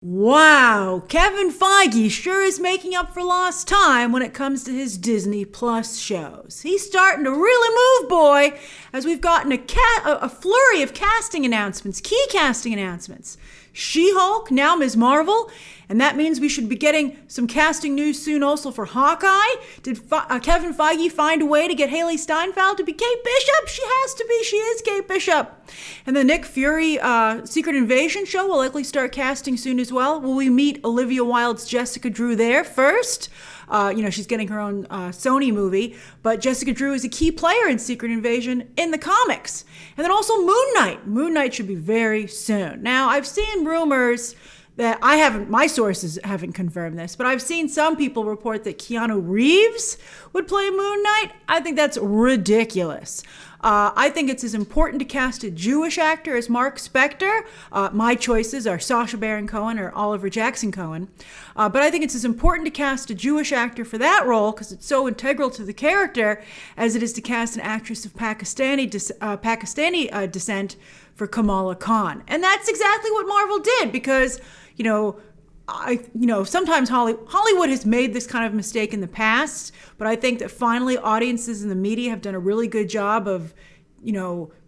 Wow, Kevin Feige sure is making up for lost time when it comes to his Disney Plus shows. He's starting to really move, boy, as we've gotten a flurry of casting announcements, key casting announcements. She-Hulk, now Ms. Marvel, and that means we should be getting some casting news soon also for Hawkeye. Did Kevin Feige find a way to get Haley Steinfeld to be Kate Bishop? She has to be. She is Kate Bishop. And the Nick Fury Secret Invasion show will likely start casting soon as well. Will we meet Olivia Wilde's Jessica Drew there first? She's getting her own Sony movie, but Jessica Drew is a key player in Secret Invasion in the comics. And then also Moon Knight. Moon Knight should be very soon. Now, I've seen rumors that my sources haven't confirmed this, but I've seen some people report that Keanu Reeves would play Moon Knight. I think that's ridiculous. I think it's as important to cast a Jewish actor as Mark Spector. My choices are Sacha Baron Cohen or Oliver Jackson Cohen. But I think it's as important to cast a Jewish actor for that role, because it's so integral to the character, as it is to cast an actress of Pakistani descent for Kamala Khan. And that's exactly what Marvel did, because, sometimes Hollywood has made this kind of mistake in the past, but I think that finally audiences and the media have done a really good job of,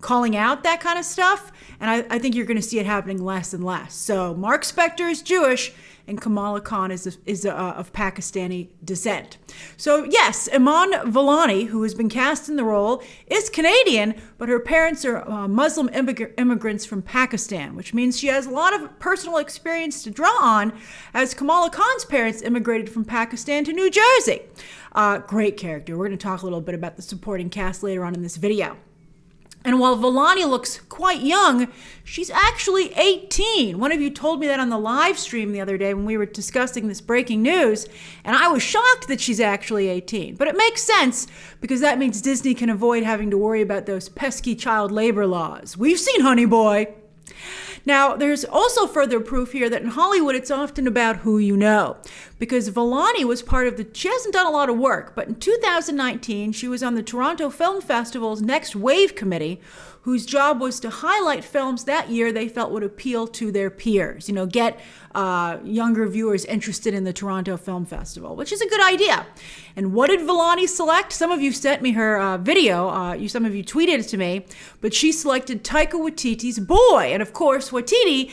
calling out that kind of stuff. And I think you're going to see it happening less and less. So Mark Spector is Jewish and Kamala Khan is of Pakistani descent. So yes, Iman Vellani, who has been cast in the role, is Canadian, but her parents are Muslim immigrants from Pakistan, which means she has a lot of personal experience to draw on, as Kamala Khan's parents immigrated from Pakistan to New Jersey. Great character. We're going to talk a little bit about the supporting cast later on in this video. And while Vellani looks quite young, she's actually 18. One of you told me that on the live stream the other day when we were discussing this breaking news, and I was shocked that she's actually 18. But it makes sense, because that means Disney can avoid having to worry about those pesky child labor laws. We've seen Honey Boy. Now, there's also further proof here that in Hollywood, it's often about who you know, because Vellani was she hasn't done a lot of work, but in 2019, she was on the Toronto Film Festival's Next Wave Committee, whose job was to highlight films that year they felt would appeal to their peers, get younger viewers interested in the Toronto Film Festival, which is a good idea. And what did Vellani select? Some of you sent me her video, some of you tweeted it to me, but she selected Taika Waititi's Boy. And of course, Taika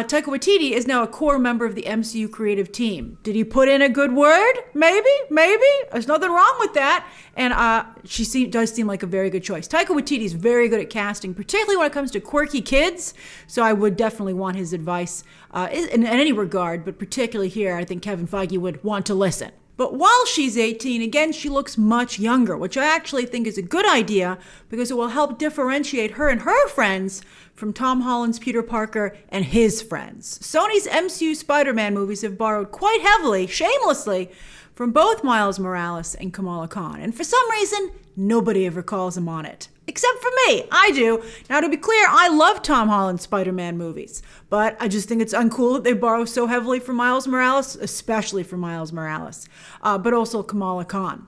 Waititi is now a core member of the MCU creative team. Did he put in a good word? Maybe. There's nothing wrong with that. And she does seem like a very good choice. Taika Waititi is very good at casting, particularly when it comes to quirky kids. So I would definitely want his advice in any regard, but particularly here, I think Kevin Feige would want to listen. But while she's 18, again, she looks much younger, which I actually think is a good idea, because it will help differentiate her and her friends from Tom Holland's Peter Parker and his friends. Sony's MCU Spider-Man movies have borrowed quite heavily, shamelessly, from both Miles Morales and Kamala Khan. And for some reason, nobody ever calls them on it. Except for me. I do. Now, to be clear, I love Tom Holland's Spider-Man movies, but I just think it's uncool that they borrow so heavily from Miles Morales, especially from Miles Morales, but also Kamala Khan.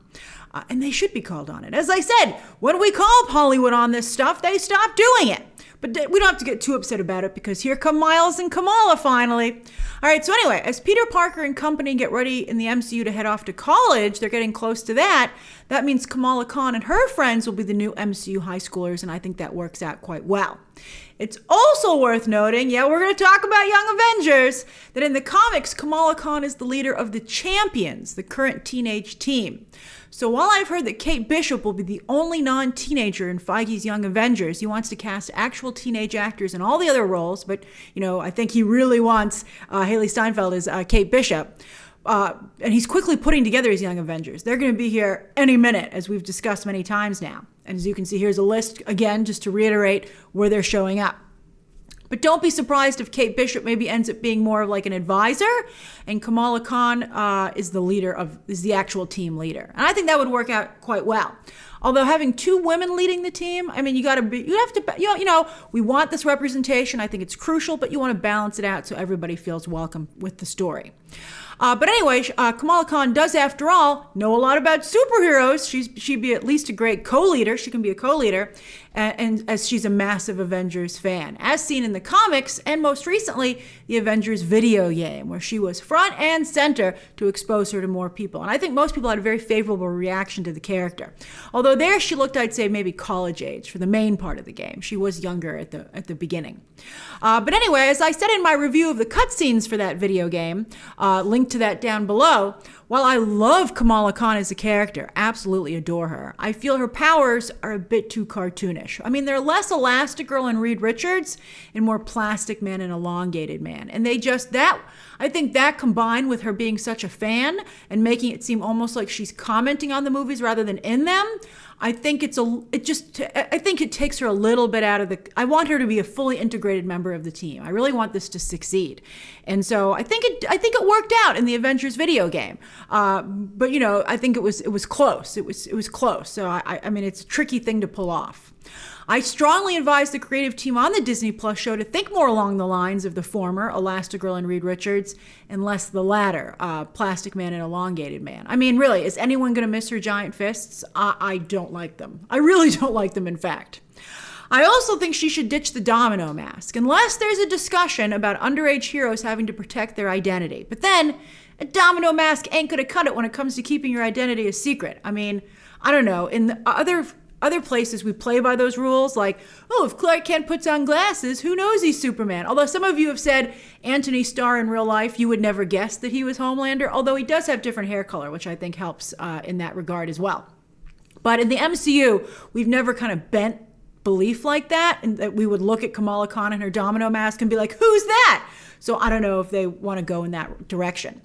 And they should be called on it. As I said, when we call Hollywood on this stuff, they stop doing it. But we don't have to get too upset about it, because here come Miles and Kamala finally. All right, so anyway, as Peter Parker and company get ready in the MCU to head off to college, they're getting close to that. That means Kamala Khan and her friends will be the new MCU high schoolers, and I think that works out quite well. It's also worth noting, we're going to talk about Young Avengers, that in the comics, Kamala Khan is the leader of the Champions, the current teenage team. So while I've heard that Kate Bishop will be the only non-teenager in Feige's Young Avengers, he wants to cast actual teenage actors in all the other roles, but, I think he really wants Haley Steinfeld as Kate Bishop. And he's quickly putting together his Young Avengers. They're going to be here any minute, as we've discussed many times now. And as you can see, here's a list, again, just to reiterate where they're showing up. But don't be surprised if Kate Bishop maybe ends up being more of like an advisor, and Kamala Khan is the actual team leader. And I think that would work out quite well. Although having two women leading the team, I mean, we want this representation. I think it's crucial, but you want to balance it out so everybody feels welcome with the story. But anyway, Kamala Khan does, after all, know a lot about superheroes. She'd be at least a great co-leader. She can be a co-leader, and as she's a massive Avengers fan, as seen in the comics and most recently the Avengers video game, where she was front and center to expose her to more people. And I think most people had a very favorable reaction to the character. Although there she looked, I'd say, maybe college age for the main part of the game. She was younger at the beginning. But anyway, as I said in my review of the cutscenes for that video game, linked to that down below, while I love Kamala Khan as a character, absolutely adore her, I feel her powers are a bit too cartoonish. I mean, they're less Elastigirl and Reed Richards and more Plastic Man and Elongated Man. And I think that combined with her being such a fan and making it seem almost like she's commenting on the movies rather than in them, I think it takes her a little bit out of I want her to be a fully integrated member of the team. I really want this to succeed. And so I think it worked out in the Avengers video game. But I think it was close. It was close. So I mean, it's a tricky thing to pull off. I strongly advise the creative team on the Disney Plus show to think more along the lines of the former, Elastigirl and Reed Richards, and less the latter, Plastic Man and Elongated Man. I mean, really, is anyone going to miss her giant fists? I don't like them. I really don't like them, in fact. I also think she should ditch the domino mask, unless there's a discussion about underage heroes having to protect their identity. But then, a domino mask ain't going to cut it when it comes to keeping your identity a secret. I mean, I don't know. In the other places we play by those rules, like, oh, if Clark Kent puts on glasses, who knows he's Superman? Although some of you have said Anthony Starr in real life, you would never guess that he was Homelander, although he does have different hair color, which I think helps in that regard as well. But in the MCU, we've never kind of bent belief like that, and that we would look at Kamala Khan and her domino mask and be like, who's that? So I don't know if they want to go in that direction.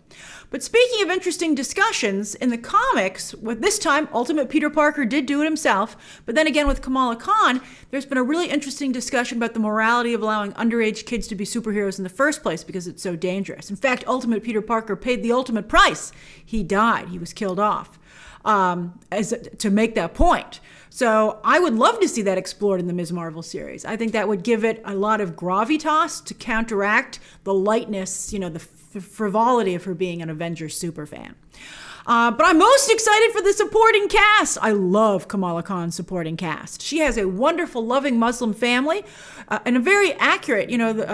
But speaking of interesting discussions, in the comics, with this time, Ultimate Peter Parker did do it himself. But then again, with Kamala Khan, there's been a really interesting discussion about the morality of allowing underage kids to be superheroes in the first place because it's so dangerous. In fact, Ultimate Peter Parker paid the ultimate price. He died. He was killed off to make that point. So I would love to see that explored in the Ms. Marvel series. I think that would give it a lot of gravitas to counteract the lightness, the frivolity of her being an Avengers superfan. But I'm most excited for the supporting cast. I love Kamala Khan's supporting cast. She has a wonderful, loving Muslim family and a very accurate,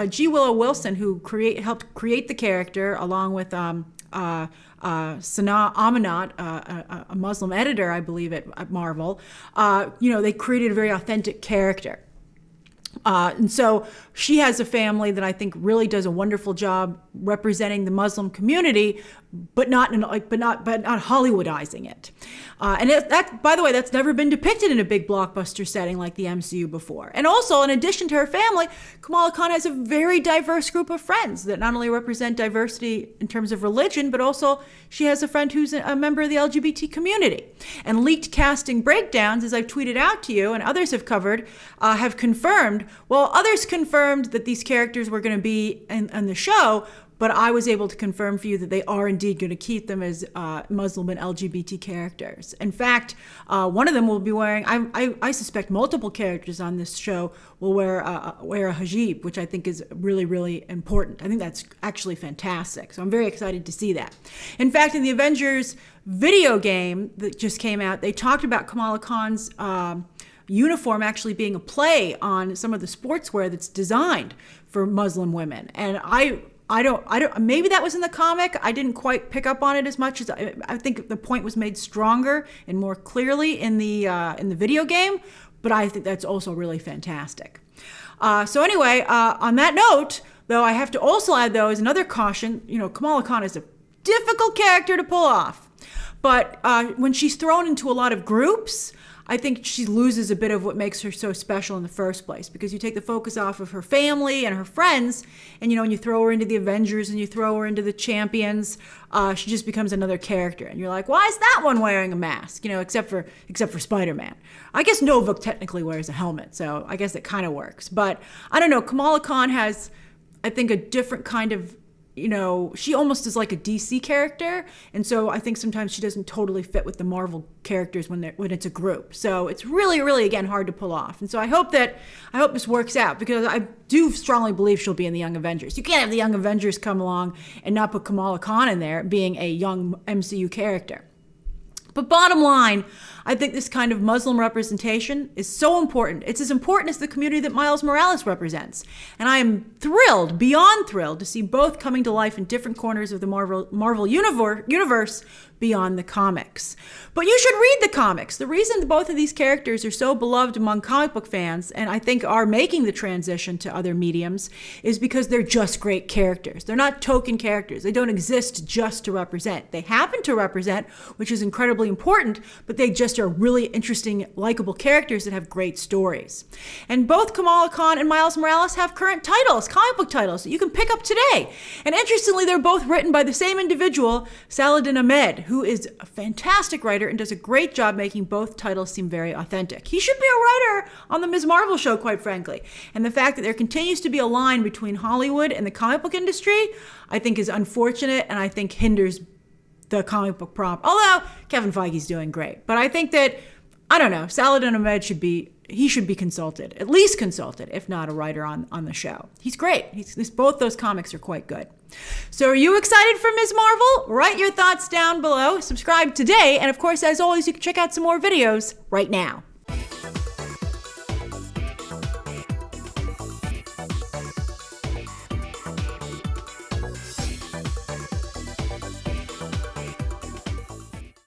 G. Willow Wilson, who helped create the character, along with Sana Amanat, a Muslim editor, I believe, at Marvel. They created a very authentic character. And so she has a family that I think really does a wonderful job representing the Muslim community, but not Hollywoodizing it. And that, by the way, that's never been depicted in a big blockbuster setting like the MCU before. And also, in addition to her family, Kamala Khan has a very diverse group of friends that not only represent diversity in terms of religion, but also she has a friend who's a member of the LGBT community. And leaked casting breakdowns, as I've tweeted out to you and others have covered, have confirmed, well, others confirmed that these characters were going to be in the show, but I was able to confirm for you that they are indeed going to keep them as Muslim and LGBT characters. In fact, one of them will be wearing, I suspect multiple characters on this show will wear a hijab, which I think is really, really important. I think that's actually fantastic. So I'm very excited to see that. In fact, in the Avengers video game that just came out, they talked about Kamala Khan's uniform actually being a play on some of the sportswear that's designed for Muslim women. And I don't, maybe that was in the comic. I didn't quite pick up on it as much as I think the point was made stronger and more clearly in the video game, but I think that's also really fantastic. So anyway, on that note, though, I have to also add, though, as another caution, Kamala Khan is a difficult character to pull off, but when she's thrown into a lot of groups, I think she loses a bit of what makes her so special in the first place, because you take the focus off of her family and her friends, and when you throw her into the Avengers and you throw her into the Champions, she just becomes another character, and you're like, why is that one wearing a mask? Except for Spider-Man. I guess Nova technically wears a helmet, so I guess it kind of works. But I don't know. Kamala Khan has, I think, a different kind of she almost is like a DC character. And so I think sometimes she doesn't totally fit with the Marvel characters when it's a group. So it's really, really, again, hard to pull off. And so I hope this works out, because I do strongly believe she'll be in the Young Avengers. You can't have the Young Avengers come along and not put Kamala Khan in there being a young MCU character. But bottom line, I think this kind of Muslim representation is so important. It's as important as the community that Miles Morales represents. And I am thrilled, beyond thrilled, to see both coming to life in different corners of the Marvel universe beyond the comics. But you should read the comics. The reason that both of these characters are so beloved among comic book fans, and I think are making the transition to other mediums, is because they're just great characters. They're not token characters. They don't exist just to represent. They happen to represent, which is incredibly important, but they just are really interesting, likable characters that have great stories. And both Kamala Khan and Miles Morales have current titles, comic book titles, that you can pick up today. And interestingly, they're both written by the same individual, Saladin Ahmed, who is a fantastic writer and does a great job making both titles seem very authentic. He should be a writer on the Ms. Marvel show, quite frankly. And the fact that there continues to be a line between Hollywood and the comic book industry, I think is unfortunate, and I think hinders the comic book prop. Although Kevin Feige's doing great. But I think that, I don't know, Saladin Ahmed should be consulted, at least consulted, if not a writer on the show. He's great. Both those comics are quite good. So are you excited for Ms. Marvel? Write your thoughts down below. Subscribe today. And of course, as always, you can check out some more videos right now.